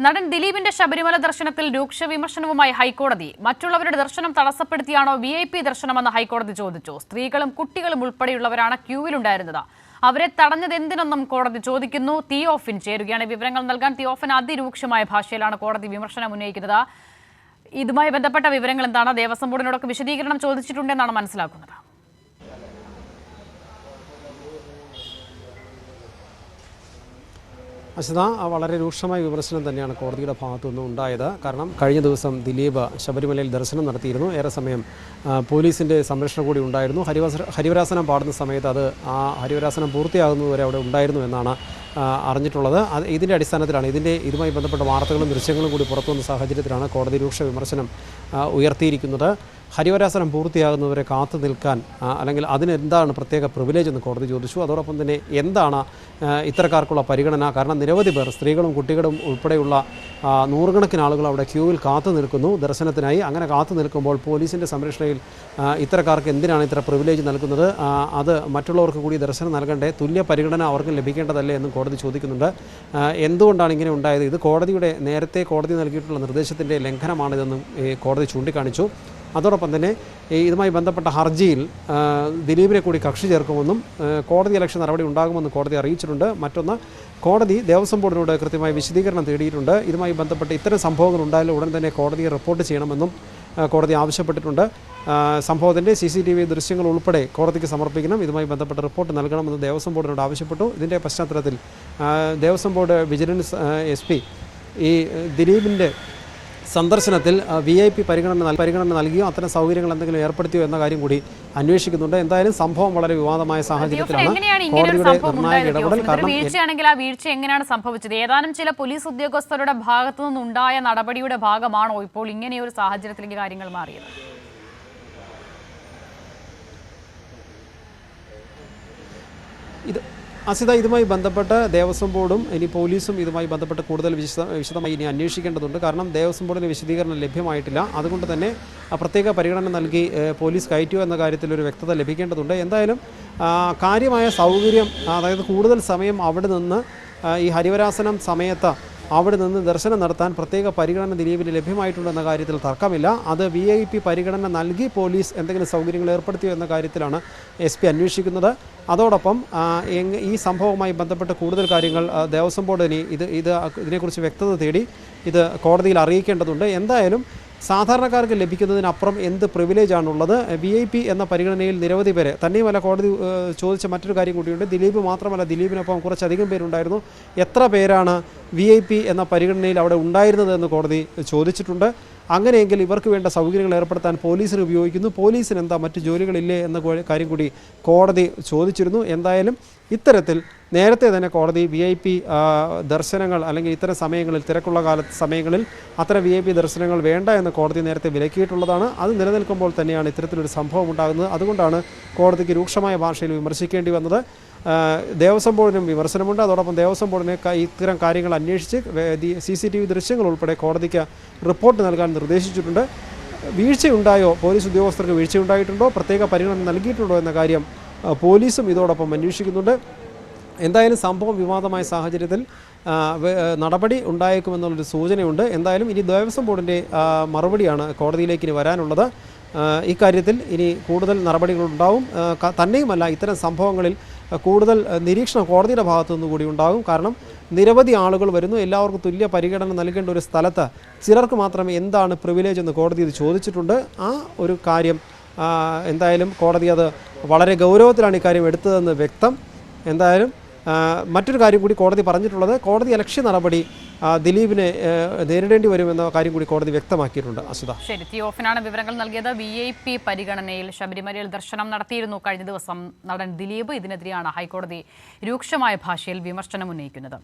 നടൻ ദിലീപിന്റെ ശബരിമല ദർശനത്തിൽ രൂക്ഷ വിമർശനവുമായി ഹൈക്കോടതി. മറ്റുള്ളവരുടെ ദർശനം തടസ്സപ്പെടുത്തിയാണോ VIP ദർശനമെന്ന് ഹൈക്കോടതി ചോദിച്ചു. സ്ത്രീകളും കുട്ടികളും ഉൾപ്പെടെയുള്ളവരാണ് ക്യൂവിലുണ്ടായിരുന്നത്. അവരെ തടഞ്ഞത് എന്തിനെന്നും കോടതി ചോദിക്കുന്നു. തിയോഫിൻ ചേരുകയാണ് വിവരങ്ങൾ നൽകാൻ. തിയോഫിൻ, അതിരൂക്ഷമായ ഭാഷയിലാണ് കോടതി വിമർശനം ഉന്നയിക്കുന്നത്. ഇതുമായി ബന്ധപ്പെട്ട വിവരങ്ങൾ എന്താണ്? ദേവസ്വം ബോർഡിനോടൊക്കെ വിശദീകരണം ചോദിച്ചിട്ടുണ്ടെന്നാണ് മനസ്സിലാക്കുന്നത്. അശ്വത, വളരെ രൂക്ഷമായ വിമർശനം തന്നെയാണ് കോടതിയുടെ ഭാഗത്തുനിന്ന് ഉണ്ടായത്. കാരണം കഴിഞ്ഞ ദിവസം ദിലീപ് ശബരിമലയിൽ ദർശനം നടത്തിയിരുന്നു. ഏറെ സമയം പോലീസിൻ്റെ സംരക്ഷണം കൂടി ഉണ്ടായിരുന്നു. ഹരിവരാസനം പാടുന്ന സമയത്ത് അത് ആ ഹരിവരാസനം പൂർത്തിയാകുന്നതുവരെ അവിടെ ഉണ്ടായിരുന്നു എന്നാണ് അറിഞ്ഞിട്ടുള്ളത്. ഇതിൻ്റെ അടിസ്ഥാനത്തിലാണ് ഇതുമായി ബന്ധപ്പെട്ട വാർത്തകളും ദൃശ്യങ്ങളും കൂടി പുറത്തു വന്ന സാഹചര്യത്തിലാണ് കോടതി രൂക്ഷ വിമർശനം ഉയർത്തിയിരിക്കുന്നത്. ഹരിവരാസനം പൂർത്തിയാകുന്നവരെ കാത്തു നിൽക്കാൻ അല്ലെങ്കിൽ അതിനെന്താണ് പ്രത്യേക പ്രിവിലേജ് എന്ന് കോടതി ചോദിച്ചു. അതോടൊപ്പം തന്നെ എന്താണ് ഇത്തരക്കാർക്കുള്ള പരിഗണന? കാരണം നിരവധി പേർ, സ്ത്രീകളും കുട്ടികളും ഉൾപ്പെടെയുള്ള നൂറുകണക്കിന് ആളുകൾ അവിടെ ക്യൂവിൽ കാത്തു നിൽക്കുന്നു ദർശനത്തിനായി. അങ്ങനെ കാത്തു നിൽക്കുമ്പോൾ പോലീസിൻ്റെ സംരക്ഷണയിൽ ഇത്തരക്കാർക്ക് എന്തിനാണ് ഇത്ര പ്രിവിലേജ് നൽകുന്നത്? അത് മറ്റുള്ളവർക്ക് കൂടി ദർശനം നൽകണ്ടേ? തുല്യ പരിഗണന അവർക്ക് ലഭിക്കേണ്ടതല്ലേ എന്നും കോടതി ചോദിക്കുന്നുണ്ട്. എന്തുകൊണ്ടാണ് ഇങ്ങനെ ഉണ്ടായത്? ഇത് നേരത്തെ കോടതി നൽകിയിട്ടുള്ള നിർദ്ദേശത്തിൻ്റെ ലംഘനമാണിതെന്നും കോടതി ചൂണ്ടിക്കാണിച്ചു. അതോടൊപ്പം തന്നെ ഇതുമായി ബന്ധപ്പെട്ട ഹർജിയിൽ ദിലീപിനെ കൂടി കക്ഷി ചേർക്കുമെന്നും കോടതി ഇലക്ഷൻ നടപടി ഉണ്ടാകുമെന്നും കോടതി അറിയിച്ചിട്ടുണ്ട്. മറ്റൊന്ന്, കോടതി ദേവസ്വം ബോർഡിനോട് കൃത്യമായ വിശദീകരണം തേടിയിട്ടുണ്ട്. ഇതുമായി ബന്ധപ്പെട്ട് ഇത്തരം സംഭവങ്ങൾ ഉണ്ടായാലും ഉടൻ തന്നെ കോടതിയെ റിപ്പോർട്ട് ചെയ്യണമെന്നും കോടതി ആവശ്യപ്പെട്ടിട്ടുണ്ട്. സംഭവത്തിൻ്റെ CCTV ദൃശ്യങ്ങൾ ഉൾപ്പെടെ കോടതിക്ക് സമർപ്പിക്കണം. ഇതുമായി ബന്ധപ്പെട്ട റിപ്പോർട്ട് നൽകണമെന്ന് ദേവസ്വം ബോർഡിനോട് ആവശ്യപ്പെട്ടു. ഇതിൻ്റെ പശ്ചാത്തലത്തിൽ ദേവസ്വം ബോർഡ് വിജിലൻസ് SP ഈ ദിലീപിൻ്റെ സന്ദർശനത്തിൽ VIP പരിഗണന നൽകിയോ അത്തരം സൗകര്യങ്ങൾ എന്തെങ്കിലും ഏർപ്പെടുത്തിയോ എന്ന കാര്യം കൂടി അന്വേഷിക്കുന്നുണ്ട്. എന്തായാലും സംഭവം വളരെ വിവാദമായ സാഹചര്യത്തിലാണ് കോടതിയുടെ നിർണായക ഇടപെടൽ. കാരണം വീഴ്ചയാണെങ്കിൽ ആ വീഴ്ച എങ്ങനെയാണ് സംഭവിച്ചത്? ഏതാനും ചില പോലീസ് ഉദ്യോഗസ്ഥരുടെ ഭാഗത്തു നിന്നുണ്ടായ നടപടിയുടെ ഭാഗമാണോ ഇപ്പോൾ ഇങ്ങനെയൊരു സാഹചര്യത്തിലേക്ക് കാര്യങ്ങൾ മാറിയത്? അസിത, ഇതുമായി ബന്ധപ്പെട്ട് ദേവസ്വം ബോർഡും ഇനി പോലീസും ഇതുമായി ബന്ധപ്പെട്ട് കൂടുതൽ വിശദമായി ഇനി അന്വേഷിക്കേണ്ടതുണ്ട്. കാരണം ദേവസ്വം ബോർഡിന് വിശദീകരണം ലഭ്യമായിട്ടില്ല. അതുകൊണ്ട് തന്നെ പ്രത്യേക പരിഗണന നൽകി പോലീസ് കയറ്റിയോ എന്ന കാര്യത്തിൽ ഒരു വ്യക്തത ലഭിക്കേണ്ടതുണ്ട്. എന്തായാലും കാര്യമായ സൗകര്യം, അതായത് കൂടുതൽ സമയം അവിടെ നിന്ന് ഈ ഹരിവരാസനം സമയത്ത് അവിടെ നിന്ന് ദർശനം നടത്താൻ പ്രത്യേക പരിഗണന ദിലീപിന് ലഭ്യമായിട്ടുണ്ടെന്ന കാര്യത്തിൽ തർക്കമില്ല. അത് VIP പരിഗണന നൽകി പോലീസ് എന്തെങ്കിലും സൗകര്യങ്ങൾ ഏർപ്പെടുത്തിയോ എന്ന കാര്യത്തിലാണ് SP അന്വേഷിക്കുന്നത്. അതോടൊപ്പം ഈ സംഭവവുമായി ബന്ധപ്പെട്ട് കൂടുതൽ കാര്യങ്ങൾ ദേവസ്വം ബോർഡിന് ഇതിനെക്കുറിച്ച് വ്യക്തത തേടി ഇത് കോടതിയിൽ അറിയിക്കേണ്ടതുണ്ട്. എന്തായാലും സാധാരണക്കാർക്ക് ലഭിക്കുന്നതിനപ്പുറം എന്ത് പ്രിവിലേജാണുള്ളത്? VIP എന്ന പരിഗണനയിൽ നിരവധി പേരെ, തന്നെയുമല്ല കോടതി ചോദിച്ച മറ്റൊരു കാര്യം കൂടിയുണ്ട്. ദിലീപ് മാത്രമല്ല, ദിലീപിനൊപ്പം കുറച്ചധികം പേരുണ്ടായിരുന്നു. എത്ര പേരാണ് VIP എന്ന പരിഗണനയിൽ അവിടെ ഉണ്ടായിരുന്നത് എന്ന് കോടതി ചോദിച്ചിട്ടുണ്ട്. അങ്ങനെയെങ്കിൽ ഇവർക്ക് വേണ്ട സൗകര്യങ്ങൾ ഏർപ്പെടുത്താൻ പോലീസിന് ഉപയോഗിക്കുന്നു. പോലീസിന് എന്താ മറ്റു ജോലികളില്ലേ എന്ന കാര്യം കൂടി കോടതി ചോദിച്ചിരുന്നു. എന്തായാലും ഇത്തരത്തിൽ നേരത്തെ തന്നെ കോടതി VIP ദർശനങ്ങൾ അല്ലെങ്കിൽ ഇത്തരം സമയങ്ങളിൽ, തിരക്കുള്ള സമയങ്ങളിൽ അത്തരം VIP ദർശനങ്ങൾ വേണ്ട എന്ന് കോടതി നേരത്തെ വിലക്കിയിട്ടുള്ളതാണ്. അത് നിലനിൽക്കുമ്പോൾ തന്നെയാണ് ഇത്തരത്തിലൊരു സംഭവം ഉണ്ടാകുന്നത്. അതുകൊണ്ടാണ് കോടതിക്ക് രൂക്ഷമായ ഭാഷയിൽ വിമർശിക്കേണ്ടി വന്നത്. ദേവസ്വം ബോർഡിനും വിമർശനമുണ്ട്. അതോടൊപ്പം ദേവസ്വം ബോർഡിനെ ഇത്തരം കാര്യങ്ങൾ അന്വേഷിച്ച് CCTV ദൃശ്യങ്ങൾ ഉൾപ്പെടെ കോടതിക്ക് റിപ്പോർട്ട് നൽകാൻ നിർദ്ദേശിച്ചിട്ടുണ്ട്. വീഴ്ചയുണ്ടായോ, പോലീസ് ഉദ്യോഗസ്ഥർക്ക് വീഴ്ചയുണ്ടായിട്ടുണ്ടോ, പ്രത്യേക പരിഗണന നൽകിയിട്ടുണ്ടോ എന്ന കാര്യം പോലീസും ഇതോടൊപ്പം അന്വേഷിക്കുന്നുണ്ട്. എന്തായാലും സംഭവം വിവാദമായ സാഹചര്യത്തിൽ നടപടി ഉണ്ടായേക്കുമെന്നുള്ളൊരു സൂചനയുണ്ട്. എന്തായാലും ഇനി ദേവസ്വം ബോർഡിൻ്റെ മറുപടിയാണ് കോടതിയിലേക്ക് ഇനി വരാനുള്ളത്. ഇക്കാര്യത്തിൽ ഇനി കൂടുതൽ നടപടികളുണ്ടാവും. തന്നെയുമല്ല, ഇത്തരം സംഭവങ്ങളിൽ കൂടുതൽ നിരീക്ഷണം കോടതിയുടെ ഭാഗത്തുനിന്ന് കൂടി ഉണ്ടാകും. കാരണം നിരവധി ആളുകൾ വരുന്നു. എല്ലാവർക്കും തുല്യ പരിഗണന നൽകേണ്ട ഒരു സ്ഥലത്ത് ചിലർക്ക് മാത്രമേ എന്താണ് പ്രിവിലേജ് എന്ന് കോടതി ഇത് ചോദിച്ചിട്ടുണ്ട്. ആ ഒരു കാര്യം എന്തായാലും കോടതി അത് വളരെ ഗൗരവത്തിലാണ് ഇക്കാര്യം എടുത്തതെന്ന് വ്യക്തം. എന്തായാലും മറ്റൊരു കാര്യം കൂടി കോടതി പറഞ്ഞിട്ടുള്ളത്, കോടതി അലക്ഷ്യ നടപടി ദിലീപിനെ നേരിടേണ്ടി വരുമെന്ന കാര്യം കൂടി കോടതി വ്യക്തമാക്കിയിട്ടുണ്ട്. അശ്വത, ശരി. തിയോഫിനാണ് വിവരങ്ങൾ നൽകിയത്. VIP പരിഗണനയിൽ ശബരിമലയിൽ ദർശനം നടത്തിയിരുന്നു കഴിഞ്ഞ ദിവസം നടൻ ദിലീപ്. ഇതിനെതിരെയാണ് ഹൈക്കോടതി രൂക്ഷമായ ഭാഷയിൽ വിമർശനം ഉന്നയിക്കുന്നത്.